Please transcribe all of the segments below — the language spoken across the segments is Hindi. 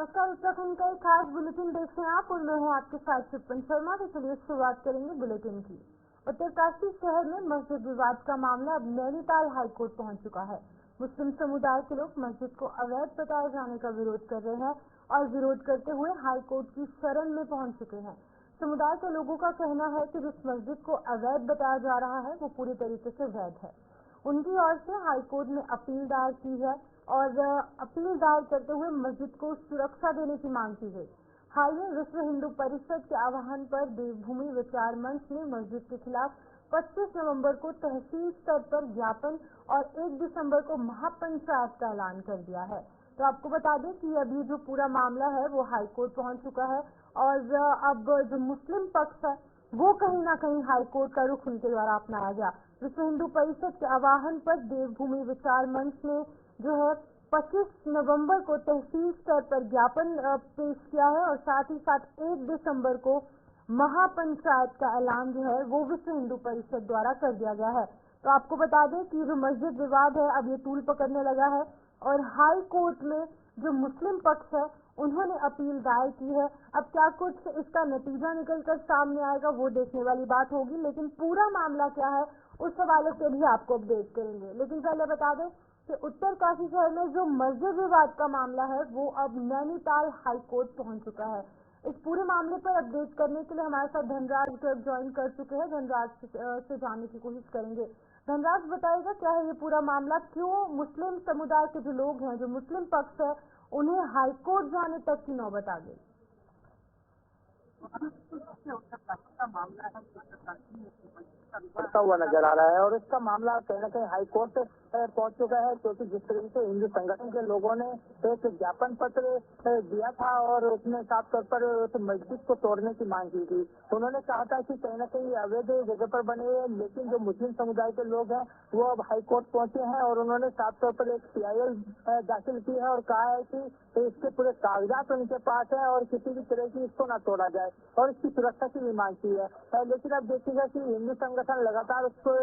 नमस्कार, उत्तराखंड का एक खास बुलेटिन देख रहे हैं आप और मैं हूँ आपके साथ शिप्पन शर्मा। तो चलिए शुरुआत करेंगे बुलेटिन की। उत्तरकाशी शहर में मस्जिद विवाद का मामला अब नैनीताल हाईकोर्ट पहुँच चुका है। मुस्लिम समुदाय के लोग मस्जिद को अवैध बताए जाने का विरोध कर रहे हैं और विरोध करते हुए हाईकोर्ट की शरण में पहुँच चुके हैं। समुदाय के लोगों का कहना है कि जिस मस्जिद को अवैध बताया जा रहा है वो पूरी तरीके से वैध है। उनकी ओर से हाईकोर्ट में अपील दायर की है और अपील दायर करते हुए मस्जिद को सुरक्षा देने की मांग की गई। हाल में विश्व हिंदू परिषद के आह्वान पर देवभूमि विचार मंच ने मस्जिद के खिलाफ 25 नवंबर को तहसील स्तर पर ज्ञापन और 1 दिसंबर को महापंचायत का ऐलान कर दिया है। तो आपको बता दें कि अभी जो पूरा मामला है वो हाईकोर्ट पहुंच चुका है और अब जो मुस्लिम पक्ष है वो कहीं ना कहीं हाईकोर्ट का रुख उनके द्वारा अपनाया गया। विश्व हिंदू परिषद के आह्वान पर देवभूमि विचार मंच ने जो है 25 नवंबर को तहसील स्तर पर ज्ञापन पेश किया है और साथ ही साथ 1 दिसंबर को महापंचायत का ऐलान जो है वो विश्व हिंदू परिषद द्वारा कर दिया गया है। तो आपको बता दें कि जो मस्जिद विवाद है अब ये तूल पकड़ने लगा है और हाई कोर्ट में जो मुस्लिम पक्ष है उन्होंने अपील दायर की है। अब क्या कुछ इसका नतीजा निकलकर सामने आएगा वो देखने वाली बात होगी, लेकिन पूरा मामला क्या है उस हवाले से भी आपको अपडेट करेंगे। लेकिन पहले बता दें कि उत्तरकाशी शहर में जो मस्जिद विवाद का मामला है वो अब नैनीताल हाई कोर्ट पहुंच चुका है। इस पूरे मामले पर अपडेट करने के लिए हमारे साथ धनराज ज्वाइन कर चुके हैं। धनराज से जानने की कोशिश करेंगे। धनराज बताइएगा क्या है ये पूरा मामला, क्यों मुस्लिम समुदाय के जो लोग हैं, जो मुस्लिम पक्ष है, उन्हें हाईकोर्ट जाने तक की नौबत आ गई। बढ़ता हुआ नजर आ रहा है और इसका मामला कहीं न कहीं हाईकोर्ट पहुंच चुका है, क्योंकि जिस तरीके से हिंदू संगठन के लोगों ने एक ज्ञापन पत्र दिया था और उसमें साफ तौर पर उस मस्जिद को तोड़ने की मांग की थी। तो उन्होंने कहा था कि कहीं न कहीं अवैध जगह पर बने हुए, लेकिन जो मुस्लिम समुदाय के लोग हैं वो अब हाईकोर्ट पहुंचे हैं और उन्होंने साफ तौर पर एक PIL दाखिल की है और कहा है कि इसके पूरे कागजात उनके पास है और किसी भी तरह की इसको न तोड़ा जाए और इसकी सुरक्षा की भी मांग की है। लेकिन अब देखिएगा कि हिंदू संगठन लगातार उसको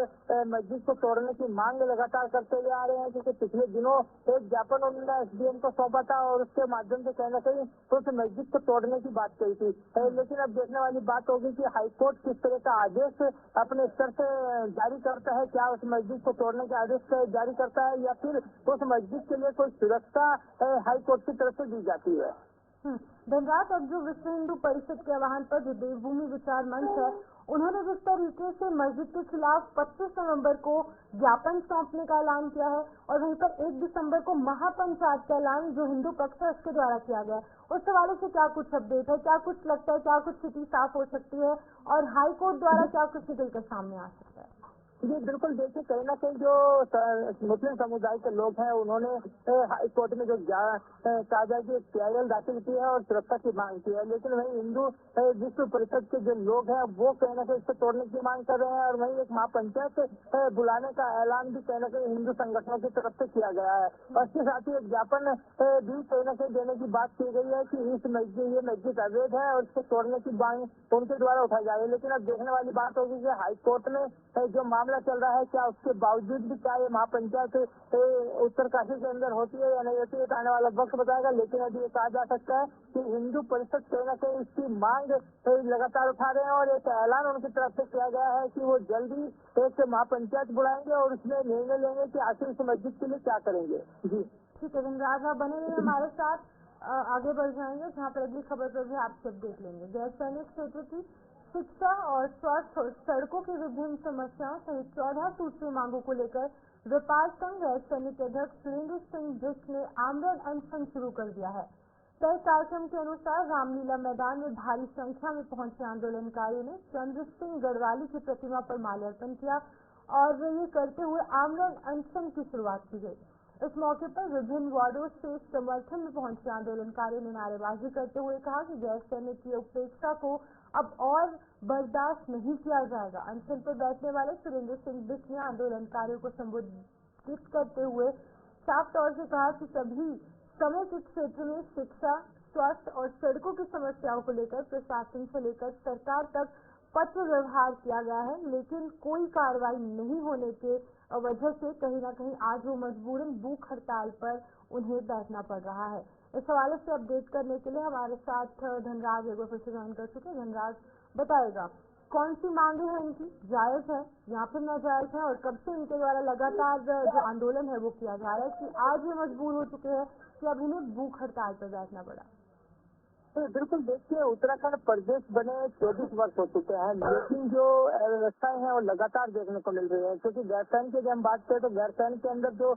मस्जिद को तोड़ने की मांग लगातार करते हुए आ रहे हैं, क्योंकि पिछले दिनों एक ज्ञापन उन्होंने SDM को सौंपा था और उसके माध्यम से कहीं न कहीं उस मस्जिद को तोड़ने की बात कही थी। लेकिन अब देखने वाली बात होगी कि हाईकोर्ट किस तरह का आदेश अपने स्तर से जारी करता है, क्या उस मस्जिद को तोड़ने के आदेश जारी करता है या फिर उस मस्जिद के लिए कोई सुरक्षा हाईकोर्ट की तरफ से दी जाती है। धनराज, अब जो विश्व हिंदू परिषद के आह्वान पर जो देवभूमि विचार मंच है उन्होंने जिस तरीके से मस्जिद के खिलाफ 25 नवंबर को ज्ञापन सौंपने का ऐलान किया है और वहीं पर 1 दिसंबर को महापंचायत का ऐलान जो हिंदू पक्ष है उसके द्वारा किया गया है, उस हवाले से क्या कुछ अपडेट है, क्या कुछ लगता है, क्या कुछ स्थिति साफ हो सकती है और हाई कोर्ट द्वारा क्या कुछ निकलकर सामने आ सकता है? जी बिल्कुल, देखिए कहीं ना कहीं जो मुस्लिम समुदाय के लोग हैं उन्होंने हाई कोर्ट में जो कहा जाए कि PIL दाखिल की है और सुरक्षा की मांग की है, लेकिन वहीं हिंदू विश्व परिषद के जो लोग हैं वो कहीं ना कहीं इसको तोड़ने की मांग कर रहे हैं और वहीं एक महापंचायत बुलाने का ऐलान भी कहीं ना कहीं हिंदू संगठनों की तरफ से किया गया है और इसके साथ ही एक ज्ञापन भी कहीं ना कहीं देने की बात की गई है कि ये मस्जिद अवैध है और इसको तोड़ने की मांग उनके द्वारा उठाई जा रही है। लेकिन अब देखने वाली बात होगी कि हाईकोर्ट में जो मामला चल रहा है क्या उसके बावजूद भी क्या ये महापंचायत उत्तरकाशी के अंदर होती है या नहीं होती है, तो आने वाला वक्त बताएगा। लेकिन अभी ये कहा जा सकता है कि हिंदू परिषद कहीं न कहीं इसकी मांग लगातार उठा रहे हैं और एक ऐलान उनकी तरफ से किया गया है कि वो जल्दी एक महापंचायत बुलाएंगे और उसमें निर्णय लेंगे कि आखिर इस मस्जिद के लिए क्या करेंगे। जी ठीक है धनराज, आप बने रहिए हमारे साथ, आगे बढ़ जाएंगे जहाँ पर अगली खबर पर भी आपसे अपडेट लेंगे। गैर सैनिक क्षेत्र की शिक्षा और स्वास्थ्य और सड़कों की विभिन्न समस्याओं सहित 14 सूत्रीय मांगों को लेकर व्यापार संघ गैर सैनिक अध्यक्ष सुरेंद्र सिंह बिष्ट ने आमरण अनशन शुरू कर दिया है। तय कार्यक्रम के अनुसार रामलीला मैदान में भारी संख्या में पहुंचे आंदोलनकारियों ने चंद्र सिंह गढ़वाली की प्रतिमा पर माल्यार्पण किया और ये करते हुए आमरण अनशन की शुरुआत की गई। इस मौके पर विभिन्न वार्डों से समर्थन में पहुंचे आंदोलनकारियों ने नारेबाजी करते हुए कहा कि गैर सैनिक की उपेक्षा को अब और बर्दाश्त नहीं किया जाएगा। अनशन पर बैठने वाले सुरेंद्र सिंह बिष्ट ने आंदोलनकारियों को संबोधित करते हुए साफ तौर से कहा कि सभी समय के क्षेत्र में शिक्षा, स्वास्थ्य और सड़कों की समस्याओं को लेकर प्रशासन से लेकर सरकार तक पत्र व्यवहार किया गया है, लेकिन कोई कार्रवाई नहीं होने के वजह से कहीं ना कहीं आज वो मजबूरन भूख हड़ताल पर उन्हें बैठना पड़ रहा है। इस हवाले से अपडेट करने के लिए हमारे साथ धनराज एक बार फिर से ज्वाइन कर चुके हैं। धनराज बताएगा कौन सी मांगे हैं इनकी, जायज है या फिर नाजायज है, और कब से इनके द्वारा लगातार जो आंदोलन है वो किया जा रहा है कि आज ये मजबूर हो चुके हैं कि अब इन्हें भूख हड़ताल पर बैठना पड़ा। तो बिल्कुल देखिए, उत्तराखंड प्रदेश बने 24 वर्ष हो चुके हैं, लेकिन जो अव्यवस्थाएं हैं वो लगातार देखने को मिल रही है। क्योंकि गैरसैंण की जब हम बात करें तो गैरसैंण के अंदर जो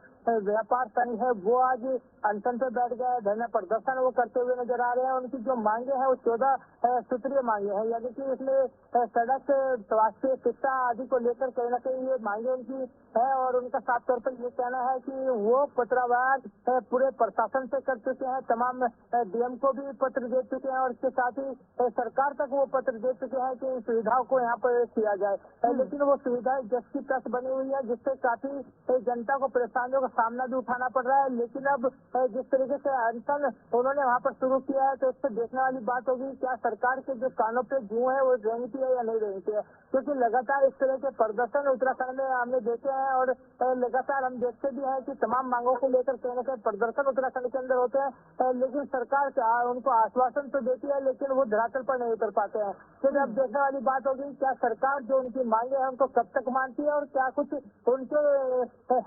व्यापार संघ है वो आज अनशन पे बैठ गया है, धरना प्रदर्शन वो करते हुए नजर आ रहे हैं। उनकी जो मांगे हैं वो 14 सूत्रीय मांगे हैं, यानी कि इसमें सड़क, स्वास्थ्य, शिक्षा आदि को लेकर कहीं न कहीं ये मांगे उनकी है। और उनका साफ तौर पर ये कहना है कि वो पत्रावार पूरे प्रशासन से कर चुके हैं, तमाम डीएम को भी पत्र दे चुके हैं और इसके साथ ही सरकार तक वो पत्र दे चुके हैं कि इन सुविधाओं को यहाँ पर किया जाए। लेकिन वो सुविधाएं जस की तस बनी हुई है, जिससे काफी जनता को परेशानियों का सामना भी उठाना पड़ रहा है। लेकिन अब जिस तरीके से अनशन उन्होंने वहाँ पर शुरू किया है तो इससे देखने वाली बात होगी क्या सरकार के जो कानों पे जू है वो रेंगती है या नहीं रेंगती है। क्योंकि लगातार इस तरह के प्रदर्शन उत्तराखंड में हमने देखे हैं और लगातार हम देखते भी हैं कि तमाम मांगों को लेकर कहीं न कहीं प्रदर्शन उत्तराखंड के अंदर होते हैं, लेकिन सरकार उनको आश्वासन तो देती है लेकिन वो धरातल पर नहीं उतर पाते हैं। फिर अब देखने वाली बात होगी क्या सरकार जो उनकी मांगे हैं उनको कब तक मानती है और क्या कुछ उनके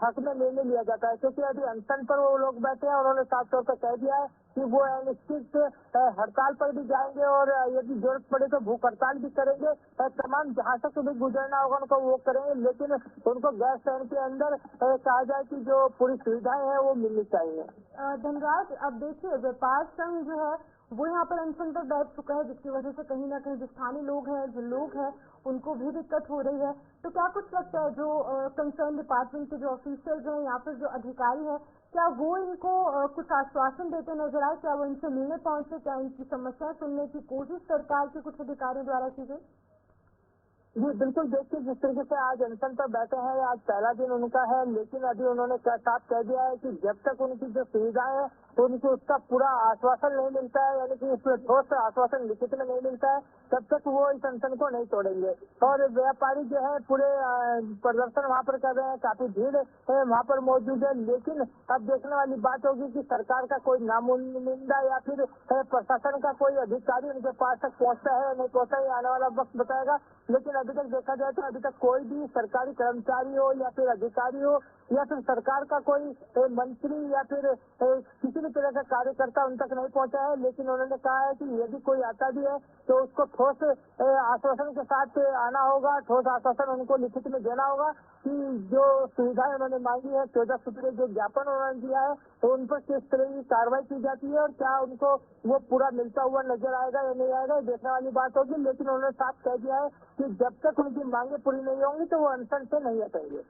हक में निर्णय लिया जाता है। क्योंकि अभी अनशन पर वो लोग बैठे हैं, उन्होंने साफ तौर पर कह दिया है कि वो अनिश्चित हड़ताल पर भी जाएंगे और यदि जरूरत पड़े तो भूख हड़ताल भी करेंगे। तमाम जहाँ तक भी गुजरना होगा उनको वो करेंगे, लेकिन उनको गैरसैंण के अंदर कहा जाए कि जो पूरी सुविधाएं हैं वो मिलनी चाहिए। धनराज, अब देखिए व्यापार संघ जो है वो यहाँ पर अनशन पर बैठ चुका है, जिसकी वजह से कहीं ना कहीं जो स्थानीय लोग हैं, जो लोग हैं, उनको भी दिक्कत हो रही है। तो क्या कुछ लगता है जो कंसर्न डिपार्टमेंट के जो ऑफिसर्स हैं या फिर जो अधिकारी हैं, क्या वो इनको कुछ आश्वासन देते नजर आए? क्या वो इनसे मिलने पहुंचे? क्या इनकी समस्याएं सुनने की कोशिश सरकार के कुछ अधिकारियों द्वारा की गई? जी बिल्कुल, देखिए जिस तरीके से आज अनशन पर बैठे हैं, आज पहला दिन उनका है, लेकिन अभी उन्होंने साफ कह दिया है कि जब तक उनकी जो सुविधाएं है तो उनको उसका पूरा आश्वासन नहीं मिलता है, यानी कि उसमें ठोस आश्वासन लिखित में नहीं मिलता है, तब तक वो इस अनशन को नहीं तोड़ेंगे। और व्यापारी जो है पूरे प्रदर्शन वहाँ पर कर रहे हैं, काफी भीड़ वहाँ पर मौजूद है। लेकिन अब देखने वाली बात होगी कि सरकार का कोई नामुमकिन या फिर प्रशासन का कोई अधिकारी उनके पास तक पहुँचता है या नहीं पहुँचता है, आने वाला वक्त बताएगा। लेकिन अभी तक देखा जाए तो अभी तक कोई भी सरकारी कर्मचारी हो या फिर अधिकारी हो या फिर सरकार का कोई मंत्री या फिर किसी भी तरह का कार्यकर्ता उन तक नहीं पहुंचा है। लेकिन उन्होंने कहा है कि यदि कोई आता भी है तो उसको ठोस आश्वासन के साथ आना होगा, ठोस आश्वासन उनको लिखित में देना होगा कि जो सुविधाएं उन्होंने मांगी है, 14 सूत्रीय जो ज्ञापन उन्होंने दिया है, तो उन पर किस तरह की कार्रवाई की जाती है और क्या उनको वो पूरा मिलता हुआ नजर आएगा या नहीं आएगा, देखने वाली बात होगी। लेकिन उन्होंने साफ कह दिया है कि जब तक उनकी मांगे पूरी नहीं होंगी तो वो अनशन से नहीं हटेंगे।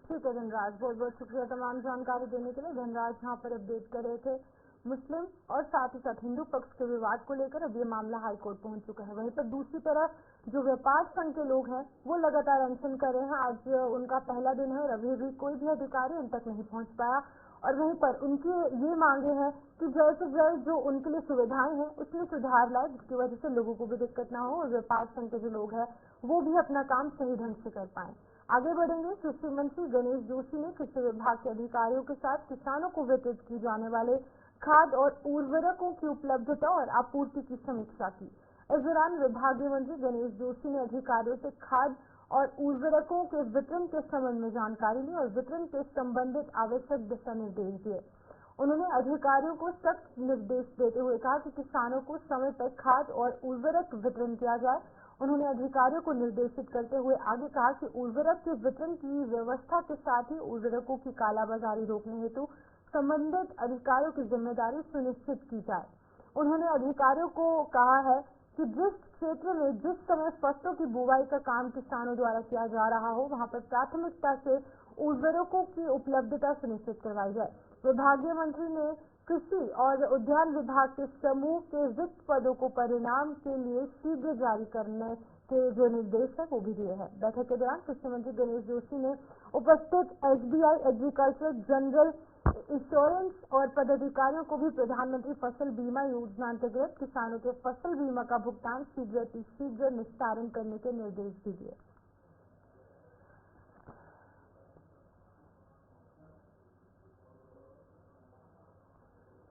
ठीक है धनराज, बहुत बहुत शुक्रिया तमाम जानकारी देने के लिए। धनराज यहाँ पर अपडेट कर रहे थे मुस्लिम और साथ ही साथ हिंदू पक्ष के विवाद को लेकर। अब ये मामला हाईकोर्ट पहुंच चुका है। वहीं पर दूसरी तरफ जो व्यापार संघ के लोग हैं वो लगातार अनशन कर रहे हैं। आज उनका पहला दिन है और अभी भी कोई भी अधिकारी उन तक नहीं पहुंच पाया। और वहीं पर उनकी ये मांगे हैं कि जल्द से जल्द जो उनके लिए सुविधाएं हैं उसमें सुधार लाए, जिसकी वजह से लोगों को भी दिक्कत ना हो और व्यापार संघ के जो लोग हैं वो भी अपना काम सही ढंग से कर पाए। आगे बढ़ेंगे। कृषि मंत्री गणेश जोशी ने कृषि विभाग के अधिकारियों के साथ किसानों को वितरित की जाने वाले खाद और उर्वरकों की उपलब्धता और आपूर्ति की समीक्षा की। इस दौरान विभागीय मंत्री गणेश जोशी ने अधिकारियों से खाद और उर्वरकों के वितरण के संबंध में जानकारी ली और वितरण के संबंधित आवश्यक दिशा निर्देश दिए। उन्होंने अधिकारियों को सख्त निर्देश देते हुए कहा कि किसानों को समय पर खाद और उर्वरक वितरण किया जाए। उन्होंने अधिकारियों को निर्देशित करते हुए आगे कहा कि उर्वरक के वितरण की व्यवस्था के साथ ही उर्वरकों की कालाबाजारी रोकने हेतु संबंधित अधिकारियों की जिम्मेदारी सुनिश्चित की जाए। उन्होंने अधिकारियों को कहा है कि जिस क्षेत्र में जिस समय फसलों की बुवाई का काम किसानों द्वारा किया जा रहा हो वहां पर प्राथमिकता से उर्वरकों की उपलब्धता सुनिश्चित करवाई जाए। विभागीय मंत्री ने कृषि और उद्यान विभाग के समूह के रिक्त पदों को परिणाम के लिए शीघ्र जारी करने के जो निर्देश है वो भी दिए हैं। बैठक के दौरान कृषि मंत्री गणेश जोशी ने उपस्थित SBI एग्रीकल्चर जनरल इंश्योरेंस और पदाधिकारियों को भी प्रधानमंत्री फसल बीमा योजना अंतर्गत किसानों के फसल बीमा का भुगतान शीघ्र निस्तारण करने के निर्देश भी दिए।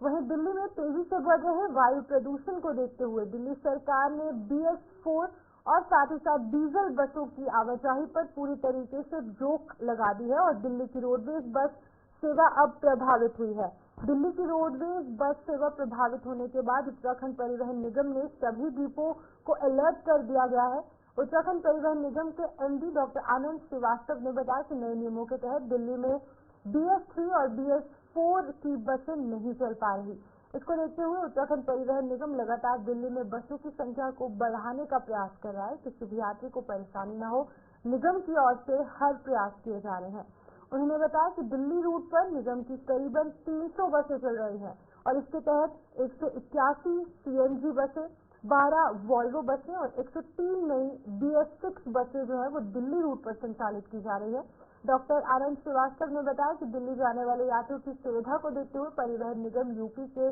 वहीं दिल्ली में तेजी से बढ़ रहे वायु प्रदूषण को देखते हुए दिल्ली सरकार ने BS4 और साथ ही साथ डीजल बसों की आवाजाही पर पूरी तरीके से रोक लगा दी है और दिल्ली की रोडवेज बस सेवा अब प्रभावित हुई है। दिल्ली की रोडवेज बस सेवा प्रभावित होने के बाद उत्तराखंड परिवहन निगम ने सभी डिपो को अलर्ट कर दिया गया है। उत्तराखंड परिवहन निगम के MD डॉक्टर आनंद श्रीवास्तव ने बताया कि नए नियमों के तहत दिल्ली में BS3 और BS4 की बसें नहीं चल पा रही। इसको देखते हुए उत्तराखंड परिवहन निगम लगातार दिल्ली में बसों की संख्या को बढ़ाने का प्रयास कर रहा है। किसी भी यात्री को परेशानी न हो, निगम की ओर से हर प्रयास किए जा रहे हैं। उन्होंने बताया कि दिल्ली रूट पर निगम की करीबन 300 बसें चल रही हैं और इसके तहत 181 CNG बसें, 12 वॉल्वो बसें और 103 नई BS6 बसें जो है वो दिल्ली रूट पर संचालित की जा रही है। डॉक्टर आनंद श्रीवास्तव ने बताया कि दिल्ली जाने वाले यात्रियों की सुविधा को देखते हुए परिवहन निगम यूपी के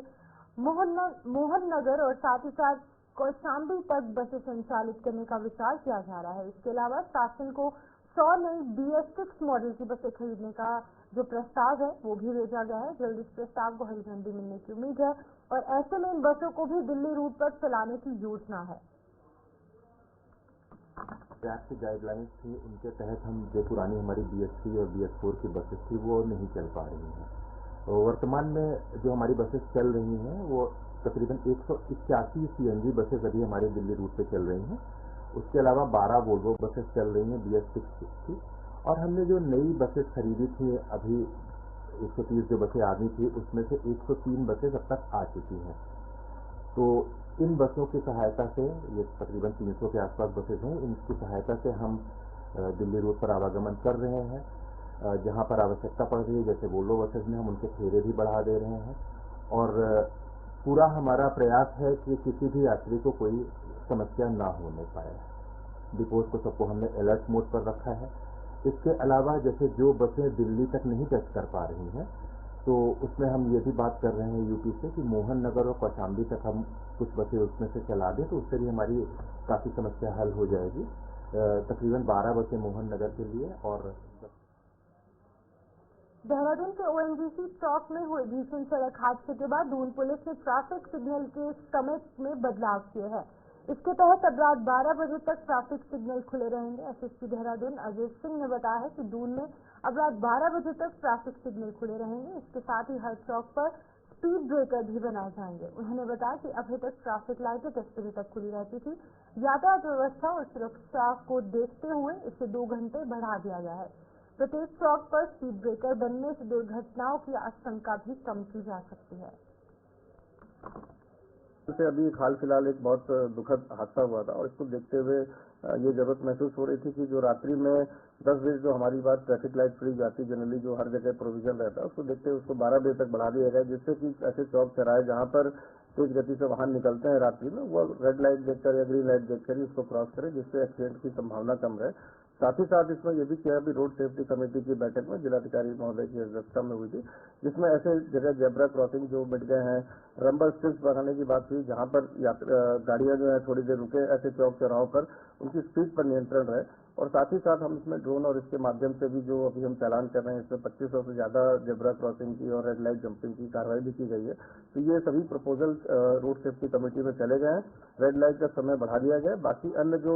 मोहन नगर और साथ ही साथ कौशाम्बी तक बसें संचालित करने का विचार किया जा रहा है। इसके अलावा शासन को 100 नई BS6 मॉडल की बसें खरीदने का जो प्रस्ताव है वो भी भेजा गया है। जल्द इस प्रस्ताव को हरी झंडी मिलने की उम्मीद है और ऐसे में इन बसों को भी दिल्ली रूट पर चलाने की योजना है। ट्रैक की गाइडलाइंस थी, उनके तहत हम जो पुरानी हमारी BS3 और BS4 की बसेस थी वो नहीं चल पा रही हैं। तो वर्तमान में जो हमारी बसेस चल रही हैं वो तकरीबन 181 CNG बसेस अभी हमारे दिल्ली रूट पे चल रही हैं। उसके अलावा 12 वोल्वो बसेस चल रही हैं BS6 की, और हमने जो नई बसेस खरीदी थी अभी 130 जो बसें आ गई थी उसमें से 103 बसेस अब तक आ चुकी हैं। तो इन बसों की सहायता से, ये तकरीबन 300 के आसपास बसेस हैं, इनकी सहायता से हम दिल्ली रूट पर आवागमन कर रहे हैं। जहां पर आवश्यकता पड़ रही है जैसे वोल्वो बसेस में हम उनके फेरे भी बढ़ा दे रहे हैं और पूरा हमारा प्रयास है कि किसी भी यात्री को कोई समस्या ना होने पाए। डिपोज को सबको हमने अलर्ट मोड पर रखा है। इसके अलावा जैसे जो बसें दिल्ली तक नहीं टच कर पा रही हैं तो उसमें हम ये भी बात कर रहे हैं यूपी से कि मोहन नगर और कौशाम्बी तक हम कुछ बसें उसमें से चला दें तो उससे भी हमारी काफ़ी समस्या हल हो जाएगी। तकरीबन 12 बसें मोहन नगर के लिए। और देहरादून के ONGC चौक में हुए भीषण सड़क हादसे के बाद दून पुलिस ने ट्रैफिक सिग्नल के समय में बदलाव किए हैं। इसके तहत अब रात 12 बजे तक ट्रैफिक सिग्नल खुले रहेंगे। SSP देहरादून अजय सिंह ने बताया है कि दून में अब रात 12 बजे तक ट्रैफिक सिग्नल खुले रहेंगे। इसके साथ ही हर चौक पर स्पीड ब्रेकर भी बनाए जाएंगे। उन्होंने बताया कि अभी तक ट्रैफिक लाइटें 10 बजे तक खुली रहती थी। यातायात व्यवस्था और सुरक्षा को देखते हुए इसे 2 घंटे बढ़ा दिया गया है। प्रत्येक चौक पर स्पीड ब्रेकर बनने से दुर्घटनाओं की आशंका भी कम की जा सकती है। से अभी हाल फिलहाल एक बहुत दुखद हादसा हुआ था और इसको देखते हुए ये जरूरत महसूस हो रही थी कि जो रात्रि में 10 बजे जो हमारी बात ट्रैफिक लाइट फ्री जाती जनरली जो हर जगह प्रोविजन रहता है उसको देखते हुए उसको 12 बजे तक बढ़ा दिया गया, जिससे कि ऐसे चौक चौराहे जहाँ पर तेज गति से वाहन निकलते हैं रात्रि में वो रेड लाइट देखकर या ग्रीन लाइट देखकर ही उसको क्रॉस करें, जिससे एक्सीडेंट की संभावना कम रहे। साथ ही साथ इसमें यह भी किया अभी रोड सेफ्टी कमेटी की बैठक में जिलाधिकारी महोदय की अध्यक्षता में हुई थी, जिसमें ऐसे जगह जेब्रा क्रॉसिंग जो मिट गए हैं, रंबल स्ट्रिप्स बनाने की बात हुई जहां पर गाड़ियां जो है थोड़ी देर रुके, ऐसे चौक चौराहों पर उनकी स्पीड पर नियंत्रण रहे। और साथ ही साथ हम इसमें ड्रोन और इसके माध्यम से भी जो अभी हम चालान कर रहे हैं इसमें 2500 से ज्यादा जेब्रा क्रॉसिंग की और रेड लाइट जंपिंग की कार्रवाई भी की गई है। तो ये सभी प्रपोजल रोड सेफ्टी कमेटी में चले गए हैं। रेड लाइट का समय बढ़ा दिया गया है। बाकी अन्य जो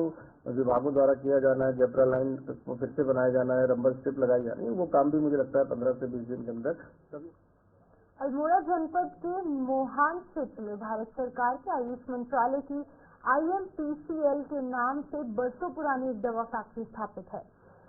विभागों द्वारा किया जाना है, जेब्रा लाइन को फिर से बनाया जाना है, रंबल स्ट्रिप लगाई जानी है, वो काम भी मुझे लगता है 15 से 20 दिन के अंदर सभी। अल्मोड़ा जनपद के मोहान क्षेत्र में भारत सरकार के आयुष मंत्रालय की IMPCL के नाम से बरसों पुरानी एक दवा फैक्ट्री स्थापित है।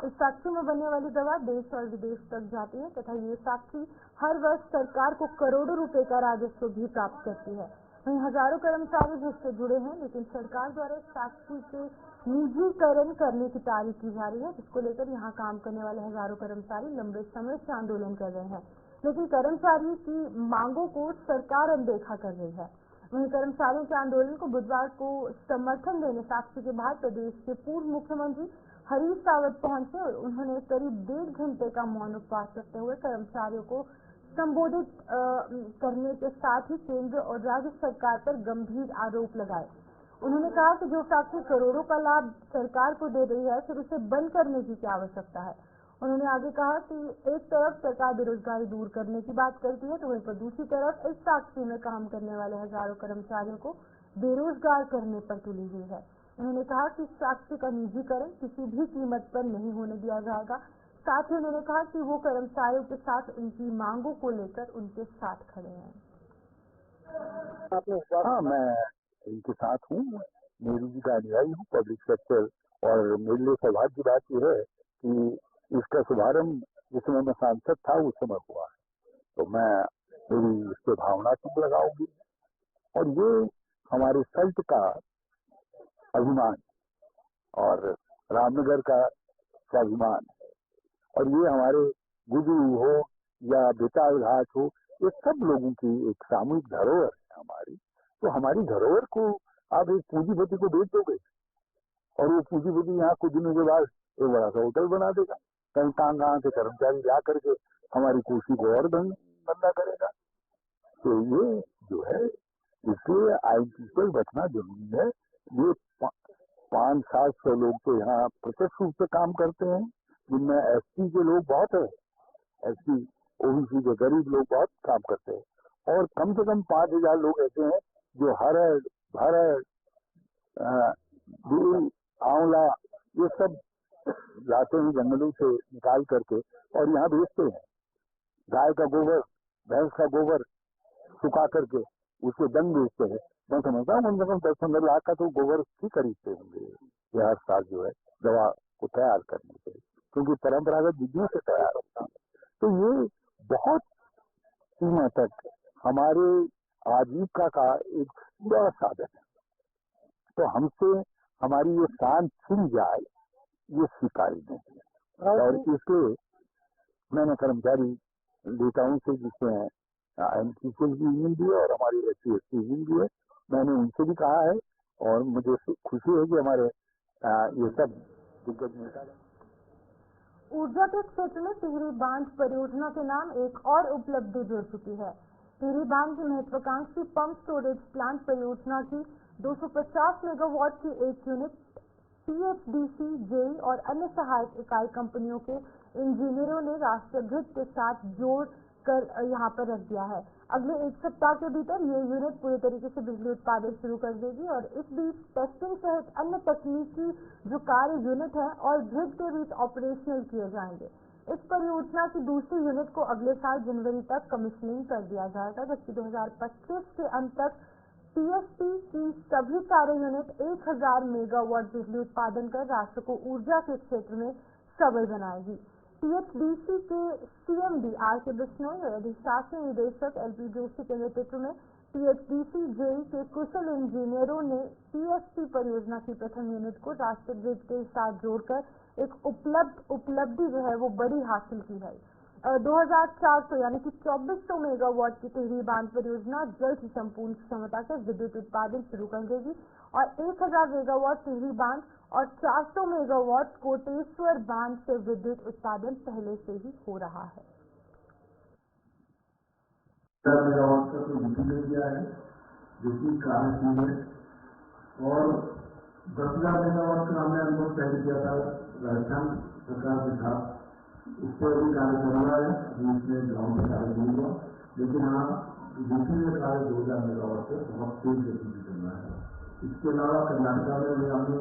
इस फैक्ट्री में बनने वाली दवा देश और विदेश तक जाती है तथा ये फैक्ट्री हर वर्ष सरकार को करोड़ों रुपए का राजस्व भी प्राप्त करती है। वहीं हजारों कर्मचारी इससे जुड़े हैं, लेकिन सरकार द्वारा इस फैक्ट्री के निजीकरण करने की तारीफ की जा रही है, जिसको लेकर यहाँ काम करने वाले हजारों कर्मचारी लंबे समय से आंदोलन कर रहे हैं, लेकिन कर्मचारियों की मांगों को सरकार अनदेखा कर रही है। वहीं कर्मचारियों के आंदोलन को बुधवार को समर्थन देने फैक्ट्री के बाहर प्रदेश के पूर्व मुख्यमंत्री हरीश रावत पहुंचे और उन्होंने करीब 1.5 घंटे का मौन उपवास करते हुए कर्मचारियों को संबोधित करने के साथ ही केंद्र और राज्य सरकार पर गंभीर आरोप लगाए। उन्होंने कहा कि जो फैक्ट्री करोड़ों का लाभ सरकार को दे रही है फिर उसे बंद करने की क्या आवश्यकता है। उन्होंने आगे कहा कि एक तरफ सरकार बेरोजगारी दूर करने की बात करती है तो वहीं पर दूसरी तरफ इस फैक्ट्री में काम करने वाले हजारों कर्मचारियों को बेरोजगार करने पर तुली हुई है। उन्होंने कहा कि इस फैक्ट्री का निजीकरण किसी भी कीमत पर नहीं होने दिया जाएगा। साथ ही उन्होंने कहा कि वो कर्मचारियों के साथ उनकी मांगों को लेकर उनके साथ खड़े हैं। हाँ, मैं इनके साथ हूँ। नेहरू जी का अनुयायी हूँ पब्लिक सेक्टर, और मेरे लिए सौभाग्य की बात यह है कि इसका शुभारंभ जिस समय मैं सांसद था उस समय हुआ है, तो मैं मेरी इस पे भावना तुम लगाऊंगी। और ये हमारे सल्ट का अभिमान और रामनगर का स्वाभिमान है, और ये हमारे गुजरू हो या बेताल घाट हो, ये सब लोगों की एक सामूहिक धरोहर है हमारी। तो हमारी धरोहर को आप एक पूंजीपति को बेच दोगे और वो पूंजीपति यहाँ कुछ दिनों के बाद एक बड़ा सा होटल बना देगा, कहीं कहाँ से कर्मचारी ला करके हमारी कुर्सी को और गंदा करेगा। तो ये जो है, इसलिए आईटी से बचना जरूरी है। ये 500-700 लोग तो यहाँ प्रत्यक्ष रूप से काम करते हैं, जिनमें एसटी के लोग बहुत है, एसटी ओबीसी के गरीब लोग बहुत काम करते हैं, और कम से कम 5000 लोग ऐसे हैं जो हरड़, भरड़, दूल, आंवला ये सब लाते हैं जंगलों से निकाल करके और यहाँ बेचते हैं। गाय का गोबर, भैंस का गोबर सुखा करके उसको दंग बेचते हैं। मैं समझता हूँ कम से कम 10-15 लाख का तो गोबर ही खरीदते होंगे ये हर साल जो है दवा को तैयार करने के, क्योंकि परंपरागत विधियों से तैयार होता है। तो ये बहुत सीमा तक हमारे आजीविका का एक बड़ा साधन है। तो हमसे हमारी ये शान छिन जाए, ये स्वीकारी नहीं है। और इसके मैंने कर्मचारी नेताओं से, जिसमें एनपीसीएल की यूनियन भी है और हमारी एससी यूनियन भी है, मैंने उनसे भी कहा है, और मुझे खुशी है कि हमारे ये सब दिग्गज नेता। ऊर्जा के क्षेत्र में टिहरी बांध परियोजना के नाम एक और उपलब्धि जुड़ चुकी है। टिहरी बांध की महत्वाकांक्षी पंप स्टोरेज प्लांट परियोजना की 250 मेगावाट की एक यूनिट पीएचडीसी, जेई और अन्य सहायक इकाई कंपनियों के इंजीनियरों ने राष्ट्रीय ग्रिड के साथ जोड़ कर यहाँ पर रख दिया है। अगले एक सप्ताह के भीतर ये यूनिट पूरी तरीके से बिजली उत्पादन शुरू कर देगी और इस बीच टेस्टिंग सहित अन्य तकनीकी जो कार्य यूनिट है और ग्रिड के बीच ऑपरेशनल किए जाएंगे। इस परियोजना की दूसरी यूनिट को अगले साल जनवरी तक कमिश्निंग कर दिया जाएगा, जबकि 2025 के अंत तक पीएसपी की सभी 4 यूनिट 1000 मेगावाट बिजली उत्पादन कर राष्ट्र को ऊर्जा के क्षेत्र में सबल बनाएगी। पीएचडीसी के सीएमडी आर के बिश्नोई और अधिशासी निदेशक एलपी जोशी के नेतृत्व में पीएचडीसी जेई के कुशल इंजीनियरों ने पीएसपी परियोजना की प्रथम यूनिट को राष्ट्रीय ग्रिड के साथ जोड़कर एक उपलब्धि जो है वो बड़ी हासिल की है। 2400 यानी कि 2400 मेगावाट की टिहरी बांध परियोजना जल्द ही संपूर्ण क्षमता से विद्युत उत्पादन शुरू कर देगी और 1000 मेगावाट टिहरी बांध और 400 मेगावाट कोटेश्वर बांध से विद्युत उत्पादन पहले से ही हो रहा है। 10 मेगावाट का तो बुकिंग किया है जो कि कार्य है, और 10,000 मेगावाट का हमने अनुभव पहले किया था राजस्थान सरकार के साथ, उस पर भी कार्य चल रहा है। इसमें ग्राउंड में कार्य नहीं हुआ, लेकिन हाँ दूसरे कार्य 2000 मेगावाट से बहुत तेज गति से चल रहा है। इसके अलावा कर्नाटका में भी हमने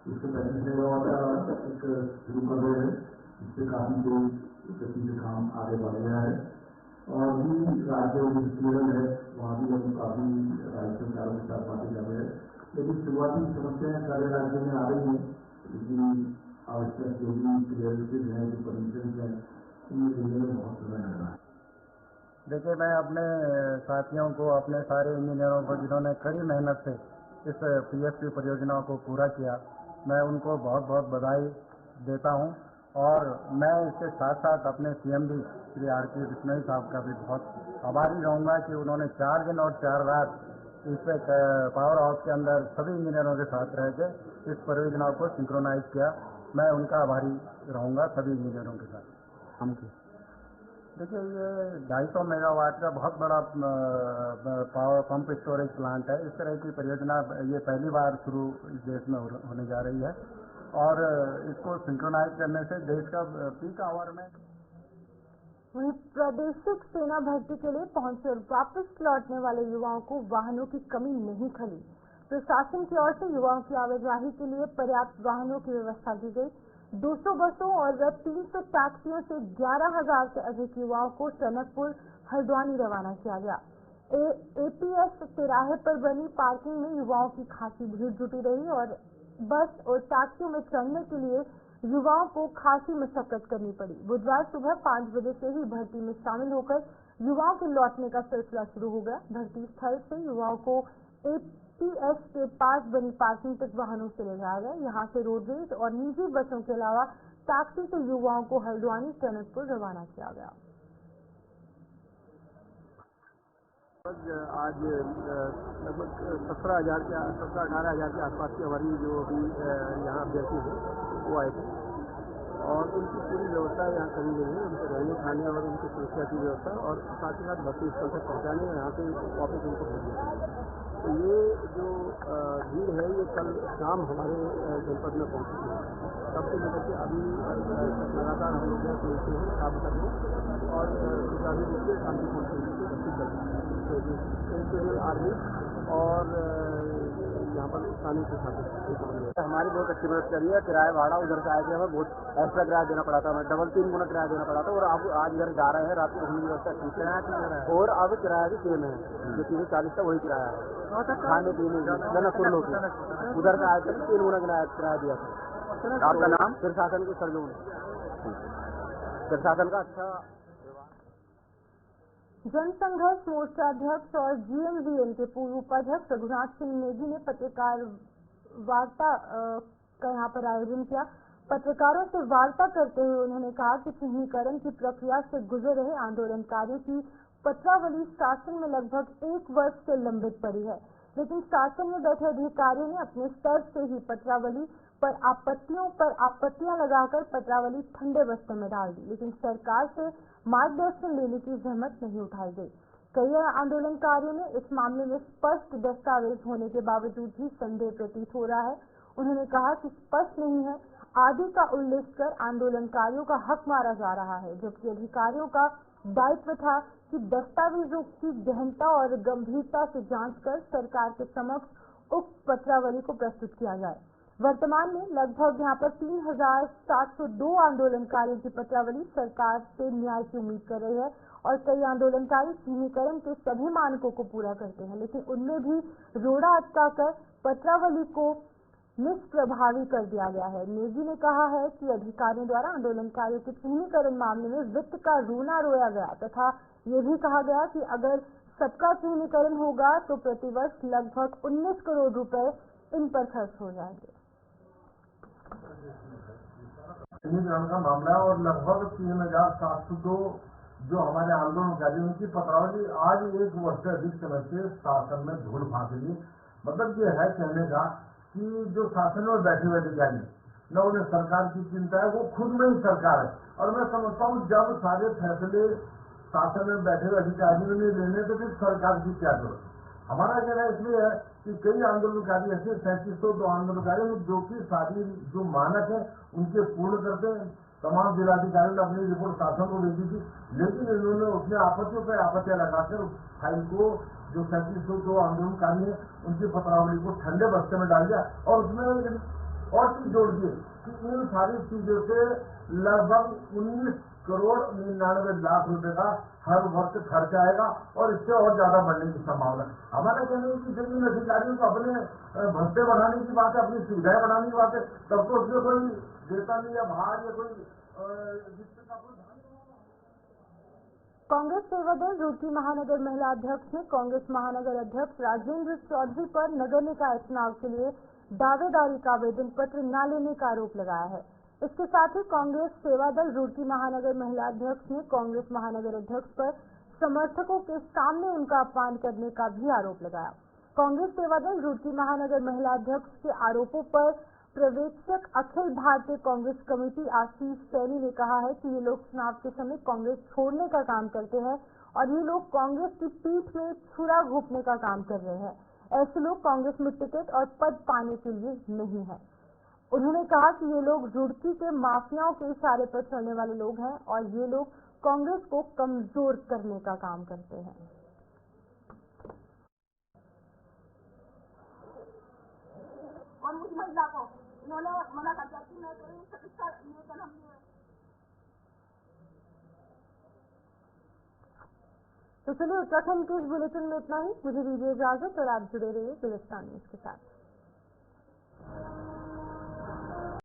उससे 35 मेगावाट का एक शुरू कर रहे हैं, इससे काफी तेज गति से काम आगे बढ़ गया है। और भी राज्य केरल है, वहाँ भी हम काफी राज्य सरकारों के साथ बातें कर रहे हैं, लेकिन शुरुआती समस्याएं सारे राज्यों में आ रही हैं, लेकिन आवश्यक जो भी क्लियरेंसेज हैं, जो परमिशन हैं, उनमें बहुत समय लग रहा है। देखिए, मैं अपने साथियों को, अपने सारे इंजीनियरों को जिन्होंने कड़ी मेहनत से इस पीएसपी परियोजना को पूरा किया, मैं उनको बहुत बहुत बधाई देता हूं। और मैं इसके साथ साथ अपने सीएमडी श्री आर के बिश्नोई साहब का भी बहुत आभारी रहूँगा कि उन्होंने 4 दिन और 4 रात इस पावर हाउस के अंदर सभी इंजीनियरों के साथ रह के इस परियोजना को सिंक्रोनाइज किया। मैं उनका आभारी रहूँगा सभी इंजीनियरों के साथ। हम देखिए, ये 250 मेगावाट का बहुत बड़ा पावर पंप स्टोरेज प्लांट है। इस तरह की परियोजना ये पहली बार शुरू इस देश में होने जा रही है और इसको सिंक्रोनाइज करने से देश का पीक आवर में। वहीं प्रादेशिक सेना भर्ती के लिए पहुंचे और वापस लौटने वाले युवाओं को वाहनों की कमी नहीं खली। प्रशासन की ओर से युवाओं की आवाजाही के लिए पर्याप्त वाहनों की व्यवस्था की गई। 200 बसों और 300 टैक्सियों से 11,000 से अधिक युवाओं को टनकपुर हल्द्वानी रवाना किया गया। APS तिराहे पर बनी पार्किंग में युवाओं की खासी भीड़ जुटी रही और बस और टैक्सियों में चढ़ने के लिए युवाओं को खासी मशक्कत करनी पड़ी। बुधवार सुबह 5 बजे से ही भर्ती में शामिल होकर युवाओं के लौटने का सिलसिला शुरू हो गया। भर्ती स्थल से युवाओं को APS के पास बनी पार्किंग तक वाहनों से ले जाया गया। यहाँ से रोडवेज और निजी बसों के अलावा टैक्सी से युवाओं को हल्द्वानी टनकपुर रवाना किया गया। आज लगभग 17-18,000 के आसपास की हमारी जो भी यहाँ अभ्यर्थी हैं वो आए थे और उनकी पूरी व्यवस्था यहाँ करी गई है। उनके रहने खाने और उनकी सुरक्षा की व्यवस्था और साथ ही साथ भर्ती स्थल तक पहुँचाने और यहाँ से वापस उनको भेजने। तो ये जो भीड़ है ये कल शाम हमारे जनपद में पहुँची है। तब से लेकर के अभी लगातार हम लोग यहाँ पहुँचते हैं काम करने और सुचारू रूप से शांतिपूर्ण तरीके से भर्ती कर रहे हैं। इंपीरियल आर्मी और यहाँ पर स्थानीय प्रशासन हमारी बहुत अच्छी मदद करी है। किराया भाड़ा उधर से आए थे, हमें बहुत एक्स्ट्रा किराया देना पड़ा था, हमें डबल 3 गुना किराया देना पड़ा था और अब आज इधर जा रहे हैं। रात को घूमने की व्यवस्था ठीक है और अब किराया भी सेम है, जो 340 था वही किराया है। खाने पीने जनकपुर लोग उधर से आए थे 3 गुना किराया दिया था। आपका नाम? प्रशासन के सरजोन, प्रशासन का अच्छा। जनसंघर्ष मोर्चा अध्यक्ष और GMVN के पूर्व उपाध्यक्ष रघुनाथ सिंह नेगी ने पत्रकार वार्ता का यहाँ पर आयोजन किया। पत्रकारों से वार्ता करते हुए उन्होंने कहा कि चिन्हीकरण की प्रक्रिया से गुजर रहे आंदोलनकारियों की पत्रावली शासन में लगभग 1 वर्ष से लंबित पड़ी है, लेकिन शासन में बैठे अधिकारियों ने अपने स्तर से ही पत्रावली पर आपत्तियां लगाकर पत्रावली ठंडे बस्ते में डाल दी, लेकिन सरकार से मार्गदर्शन लेने की जहमत नहीं उठाई गई। कई आंदोलनकारियों ने इस मामले में स्पष्ट दस्तावेज होने के बावजूद भी संदेह प्रतीत हो रहा है। उन्होंने कहा कि स्पष्ट नहीं है, आदि का उल्लेख कर आंदोलनकारियों का हक मारा जा रहा है, जबकि अधिकारियों का दायित्व था कि दस्तावेजों की गहनता और गंभीरता से जांच कर सरकार के समक्ष उक्त पत्रावली को प्रस्तुत किया जाए। वर्तमान में लगभग यहाँ पर 3,702 आंदोलनकारियों की पत्रावली सरकार से न्याय की उम्मीद कर रही है और कई आंदोलनकारी चिन्हीकरण के सभी मानकों को पूरा करते हैं, लेकिन उनमें भी रोड़ा अटकाकर पत्रावली को निष्प्रभावी कर दिया गया है। नेगी ने कहा है कि अधिकारियों द्वारा आंदोलनकारियों के चिन्हीकरण मामले में वित्त का रोना रोया गया तथा ये भी कहा गया कि अगर सबका चिन्हीकरण होगा तो प्रतिवर्ष लगभग 19 करोड़ रुपए इन पर खर्च हो जाएंगे। चिन्हीकरण का मामला है और लगभग 3,702 जो हमारे आंदोलनकारी उनकी पत्रावली आज 1 वर्ष से अधिक समय से शासन में धूल फांक रही। मतलब ये है कहने का कि जो शासन में बैठे हुए अधिकारी न उन्हें सरकार की चिंता है, वो खुद में ही सरकार है। और मैं समझता हूँ जब सारे फैसले शासन में बैठे हुए अधिकारियों ने लेने तो फिर सरकार की क्या जरूरत है। हमारा कहना इसलिए है कि कई आंदोलनकारी ऐसे 3702 आंदोलनकारी जो कि सारी जो मानक है उनके पूर्ण करते हैं। तमाम जिलाधिकारियों ने अपनी रिपोर्ट शासन को भेजी थी, लेकिन इन्होंने उसमें आपत्तियों पर आपत्तियां लगाकर फाइल को जो 3702 आंदोलनकारी है उनकी पत्रावली को ठंडे बस्ते में डाल दिया और उसमें और चीज जोड़ दी कि इन सारी चीजों से लगभग 19 करोड़ 99 लाख रुपए का हर वर्ष खर्च आएगा और इससे और ज्यादा बढ़ने की संभावना है। हमारा कहना है कि जब इन अधिकारियों को अपने भत्ते बढ़ाने की बात है, अपनी सुविधाएं बढ़ाने की बात है, तब तो उसमें कोई देता नहीं है भाग या कोई जिससे का कोई। कांग्रेस सेवा दल रुड़की महानगर महिला अध्यक्ष ने कांग्रेस महानगर अध्यक्ष राजेंद्र चौधरी पर नगर निकाय चुनाव के लिए दावेदारी का आवेदन पत्र न लेने का आरोप लगाया है। इसके साथ ही कांग्रेस सेवा दल रुड़की महानगर महिला अध्यक्ष ने कांग्रेस महानगर अध्यक्ष पर समर्थकों के सामने उनका अपमान करने का भी आरोप लगाया। कांग्रेस सेवा दल रुड़की महानगर महिला अध्यक्ष के आरोपों पर पर्यवेक्षक अखिल भारतीय कांग्रेस कमेटी आशीष सैनी ने कहा है कि ये लोग चुनाव के समय कांग्रेस छोड़ने का काम करते हैं और ये लोग कांग्रेस की पीठ में छुरा घोंपने का काम कर रहे हैं। ऐसे लोग कांग्रेस में टिकट और पद पाने के लिए नहीं है। उन्होंने कहा कि ये लोग रुड़की के माफियाओं के इशारे पर चलने वाले लोग हैं और ये लोग कांग्रेस को कमजोर करने का काम करते हैं। और मुझ महिला को इन्होंने मना कर दिया कि मैं चिकित्सा निवेदन हमने। तो चलिए उत्तराखंड के इस बुलेटिन में इतना ही। मुझे दीजिए इजाजत और आप जुड़े रहिए गुलिस्तान न्यूज के साथ।